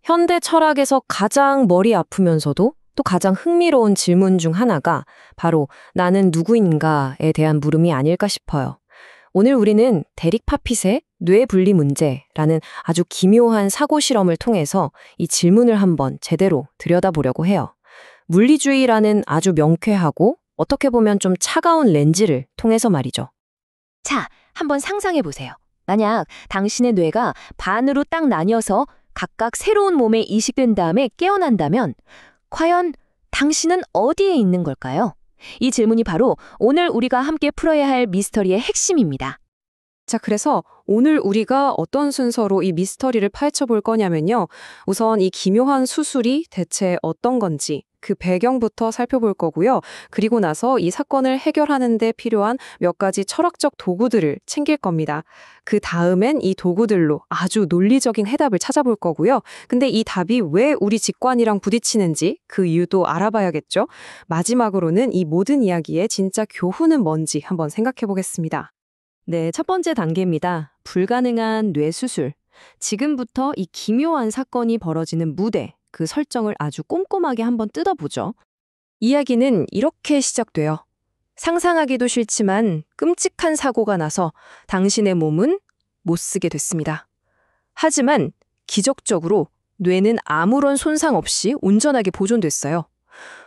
현대 철학에서 가장 머리 아프면서도 또 가장 흥미로운 질문 중 하나가 바로 나는 누구인가에 대한 물음이 아닐까 싶어요. 오늘 우리는 데릭 파핏의 뇌 분리 문제라는 아주 기묘한 사고 실험을 통해서 이 질문을 한번 제대로 들여다보려고 해요. 물리주의라는 아주 명쾌하고 어떻게 보면 좀 차가운 렌즈를 통해서 말이죠. 자, 한번 상상해 보세요. 만약 당신의 뇌가 반으로 딱 나뉘어서 각각 새로운 몸에 이식된 다음에 깨어난다면 과연 당신은 어디에 있는 걸까요? 이 질문이 바로 오늘 우리가 함께 풀어야 할 미스터리의 핵심입니다. 자, 그래서 오늘 우리가 어떤 순서로 이 미스터리를 파헤쳐 볼 거냐면요. 우선 이 기묘한 수술이 대체 어떤 건지 그 배경부터 살펴볼 거고요. 그리고 나서 이 사건을 해결하는 데 필요한 몇 가지 철학적 도구들을 챙길 겁니다. 그 다음엔 이 도구들로 아주 논리적인 해답을 찾아볼 거고요. 근데 이 답이 왜 우리 직관이랑 부딪히는지 그 이유도 알아봐야겠죠. 마지막으로는 이 모든 이야기의 진짜 교훈은 뭔지 한번 생각해 보겠습니다. 네, 첫 번째 단계입니다. 불가능한 뇌수술. 지금부터 이 기묘한 사건이 벌어지는 무대, 그 설정을 아주 꼼꼼하게 한번 뜯어보죠. 이야기는 이렇게 시작돼요. 상상하기도 싫지만 끔찍한 사고가 나서 당신의 몸은 못 쓰게 됐습니다. 하지만 기적적으로 뇌는 아무런 손상 없이 온전하게 보존됐어요.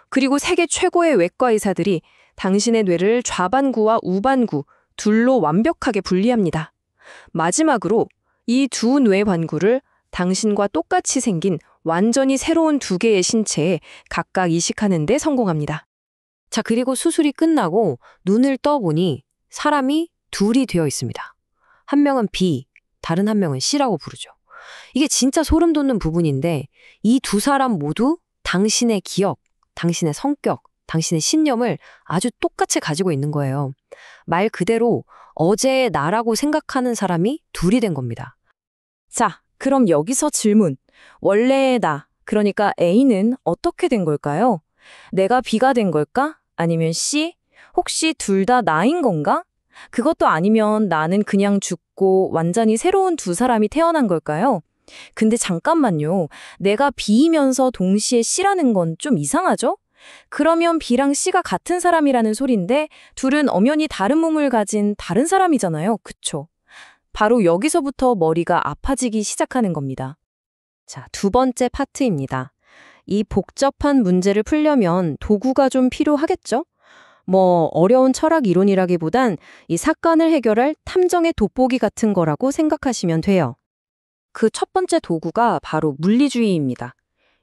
그리고 세계 최고의 외과 의사들이 당신의 뇌를 좌반구와 우반구 둘로 완벽하게 분리합니다. 마지막으로 이 두 뇌반구를 당신과 똑같이 생긴 완전히 새로운 두 개의 신체에 각각 이식하는 데 성공합니다. 자, 그리고 수술이 끝나고 눈을 떠보니 사람이 둘이 되어 있습니다. 한 명은 B, 다른 한 명은 C라고 부르죠. 이게 진짜 소름 돋는 부분인데 이 두 사람 모두 당신의 기억, 당신의 성격, 당신의 신념을 아주 똑같이 가지고 있는 거예요. 말 그대로 어제의 나라고 생각하는 사람이 둘이 된 겁니다. 자, 그럼 여기서 질문. 원래의 나, 그러니까 A는 어떻게 된 걸까요? 내가 B가 된 걸까? 아니면 C? 혹시 둘 다 나인 건가? 그것도 아니면 나는 그냥 죽고 완전히 새로운 두 사람이 태어난 걸까요? 근데 잠깐만요. 내가 B이면서 동시에 C라는 건 좀 이상하죠? 그러면 B랑 C가 같은 사람이라는 소린데 둘은 엄연히 다른 몸을 가진 다른 사람이잖아요. 그쵸? 바로 여기서부터 머리가 아파지기 시작하는 겁니다. 자, 두 번째 파트입니다. 이 복잡한 문제를 풀려면 도구가 좀 필요하겠죠? 어려운 철학 이론이라기보단 이 사건을 해결할 탐정의 돋보기 같은 거라고 생각하시면 돼요. 그 첫 번째 도구가 바로 물리주의입니다.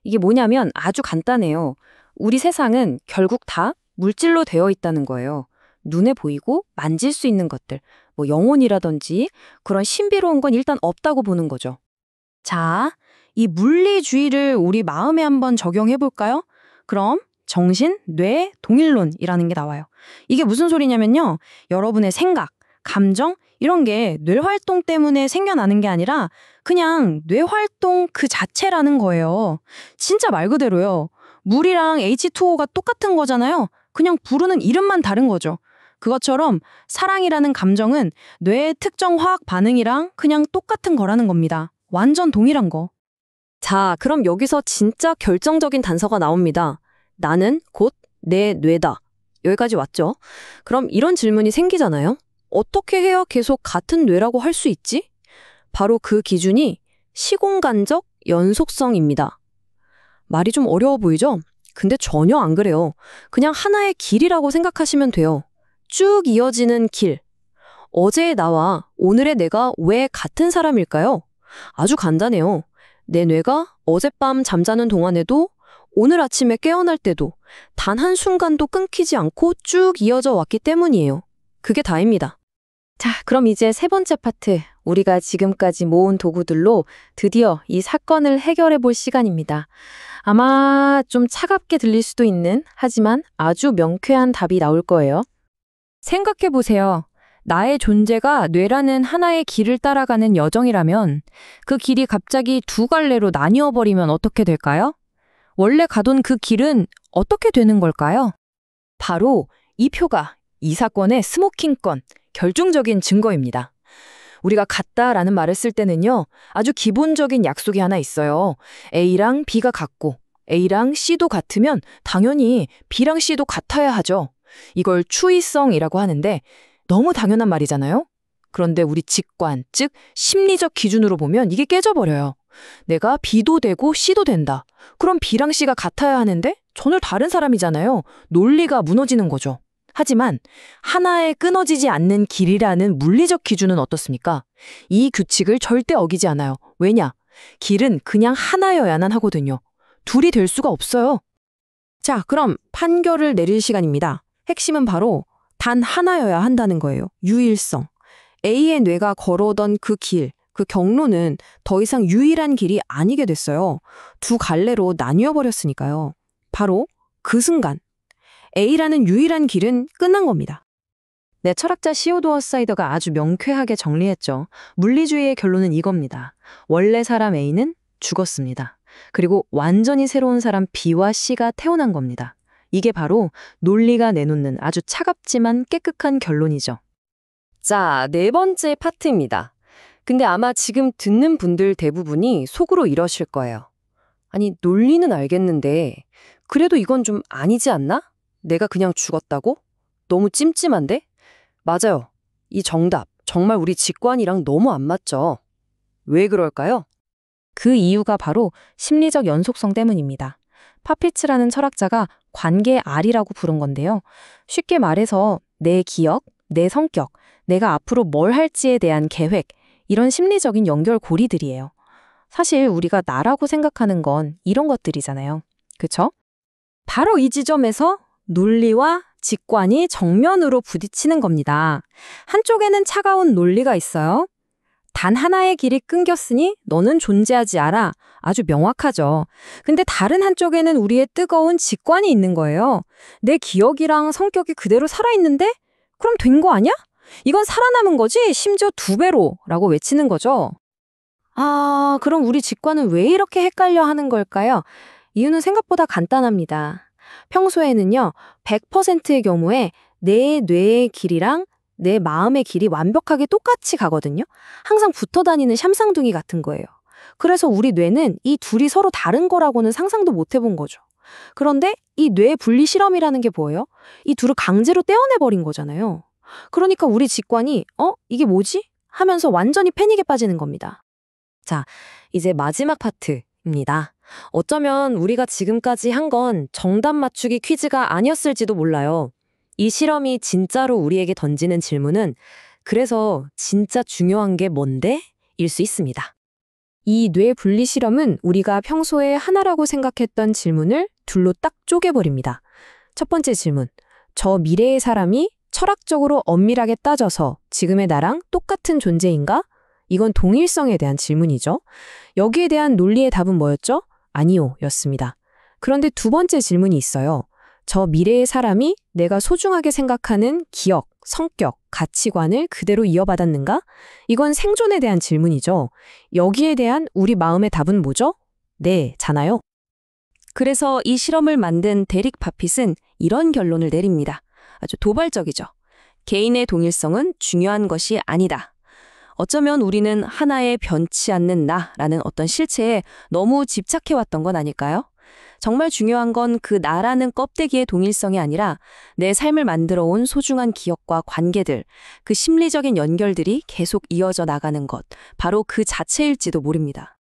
이게 뭐냐면 아주 간단해요. 우리 세상은 결국 다 물질로 되어 있다는 거예요. 눈에 보이고 만질 수 있는 것들, 영혼이라든지 그런 신비로운 건 일단 없다고 보는 거죠. 자, 이 물리주의를 우리 마음에 한번 적용해 볼까요? 그럼 정신, 뇌, 동일론이라는 게 나와요. 이게 무슨 소리냐면요. 여러분의 생각, 감정 이런 게 뇌활동 때문에 생겨나는 게 아니라 그냥 뇌활동 그 자체라는 거예요. 진짜 말 그대로요. 물이랑 H2O가 똑같은 거잖아요. 그냥 부르는 이름만 다른 거죠. 그것처럼 사랑이라는 감정은 뇌의 특정 화학 반응이랑 그냥 똑같은 거라는 겁니다. 완전 동일한 거. 자, 그럼 여기서 진짜 결정적인 단서가 나옵니다. 나는 곧 내 뇌다. 여기까지 왔죠? 그럼 이런 질문이 생기잖아요. 어떻게 해야 계속 같은 뇌라고 할 수 있지? 바로 그 기준이 시공간적 연속성입니다. 말이 좀 어려워 보이죠? 근데 전혀 안 그래요. 그냥 하나의 길이라고 생각하시면 돼요. 쭉 이어지는 길. 어제의 나와 오늘의 내가 왜 같은 사람일까요? 아주 간단해요. 내 뇌가 어젯밤 잠자는 동안에도 오늘 아침에 깨어날 때도 단 한순간도 끊기지 않고 쭉 이어져 왔기 때문이에요. 그게 다입니다. 자, 그럼 이제 세 번째 파트, 우리가 지금까지 모은 도구들로 드디어 이 사건을 해결해 볼 시간입니다. 아마 좀 차갑게 들릴 수도 있는, 하지만 아주 명쾌한 답이 나올 거예요. 생각해 보세요. 나의 존재가 뇌라는 하나의 길을 따라가는 여정이라면 그 길이 갑자기 두 갈래로 나뉘어 버리면 어떻게 될까요? 원래 가던 그 길은 어떻게 되는 걸까요? 바로 이 표가 이 사건의 스모킹 건, 결정적인 증거입니다. 우리가 같다라는 말을 쓸 때는요, 아주 기본적인 약속이 하나 있어요. A랑 B가 같고, A랑 C도 같으면 당연히 B랑 C도 같아야 하죠. 이걸 추이성이라고 하는데 너무 당연한 말이잖아요? 그런데 우리 직관, 즉 심리적 기준으로 보면 이게 깨져버려요. 내가 B도 되고 C도 된다. 그럼 B랑 C가 같아야 하는데 전혀 다른 사람이잖아요. 논리가 무너지는 거죠. 하지만 하나에 끊어지지 않는 길이라는 물리적 기준은 어떻습니까? 이 규칙을 절대 어기지 않아요. 왜냐? 길은 그냥 하나여야만 하거든요. 둘이 될 수가 없어요. 자, 그럼 판결을 내릴 시간입니다. 핵심은 바로 단 하나여야 한다는 거예요. 유일성. A의 뇌가 걸어오던 그 길, 그 경로는 더 이상 유일한 길이 아니게 됐어요. 두 갈래로 나뉘어 버렸으니까요. 바로 그 순간 A라는 유일한 길은 끝난 겁니다. 네, 철학자 시오도어 사이더가 아주 명쾌하게 정리했죠. 물리주의의 결론은 이겁니다. 원래 사람 A는 죽었습니다. 그리고 완전히 새로운 사람 B와 C가 태어난 겁니다. 이게 바로 논리가 내놓는 아주 차갑지만 깨끗한 결론이죠. 자, 네 번째 파트입니다. 근데 아마 지금 듣는 분들 대부분이 속으로 이러실 거예요. 아니, 논리는 알겠는데 그래도 이건 좀 아니지 않나? 내가 그냥 죽었다고? 너무 찜찜한데? 맞아요. 이 정답, 정말 우리 직관이랑 너무 안 맞죠? 왜 그럴까요? 그 이유가 바로 심리적 연속성 때문입니다. 파피츠라는 철학자가 관계 R이라고 부른 건데요. 쉽게 말해서 내 기억, 내 성격, 내가 앞으로 뭘 할지에 대한 계획, 이런 심리적인 연결고리들이에요. 사실 우리가 나라고 생각하는 건 이런 것들이잖아요. 그쵸? 바로 이 지점에서 논리와 직관이 정면으로 부딪히는 겁니다. 한쪽에는 차가운 논리가 있어요. 단 하나의 길이 끊겼으니 너는 존재하지 않아. 아주 명확하죠. 근데 다른 한쪽에는 우리의 뜨거운 직관이 있는 거예요. 내 기억이랑 성격이 그대로 살아있는데? 그럼 된 거 아니야? 이건 살아남은 거지? 심지어 2배로 라고 외치는 거죠. 아, 그럼 우리 직관은 왜 이렇게 헷갈려 하는 걸까요? 이유는 생각보다 간단합니다. 평소에는요, 100%의 경우에 내 뇌의 길이랑 내 마음의 길이 완벽하게 똑같이 가거든요. 항상 붙어 다니는 샴쌍둥이 같은 거예요. 그래서 우리 뇌는 이 둘이 서로 다른 거라고는 상상도 못 해본 거죠. 그런데 이 뇌 분리 실험이라는 게 뭐예요? 이 둘을 강제로 떼어내버린 거잖아요. 그러니까 우리 직관이 이게 뭐지? 하면서 완전히 패닉에 빠지는 겁니다. 자, 이제 마지막 파트입니다. 어쩌면 우리가 지금까지 한 건 정답 맞추기 퀴즈가 아니었을지도 몰라요. 이 실험이 진짜로 우리에게 던지는 질문은 그래서 진짜 중요한 게 뭔데? 일 수 있습니다. 이 뇌 분리 실험은 우리가 평소에 하나라고 생각했던 질문을 둘로 딱 쪼개버립니다. 첫 번째 질문. 저 미래의 사람이 철학적으로 엄밀하게 따져서 지금의 나랑 똑같은 존재인가? 이건 동일성에 대한 질문이죠. 여기에 대한 논리의 답은 뭐였죠? 아니요, 였습니다. 그런데 두 번째 질문이 있어요. 저 미래의 사람이 내가 소중하게 생각하는 기억, 성격, 가치관을 그대로 이어받았는가? 이건 생존에 대한 질문이죠. 여기에 대한 우리 마음의 답은 뭐죠? 네, 잖아요. 그래서 이 실험을 만든 데릭 파핏은 이런 결론을 내립니다. 아주 도발적이죠. 개인의 동일성은 중요한 것이 아니다. 어쩌면 우리는 하나의 변치 않는 나라는 어떤 실체에 너무 집착해왔던 건 아닐까요? 정말 중요한 건 그 나라는 껍데기의 동일성이 아니라 내 삶을 만들어 온 소중한 기억과 관계들, 그 심리적인 연결들이 계속 이어져 나가는 것, 바로 그 자체일지도 모릅니다.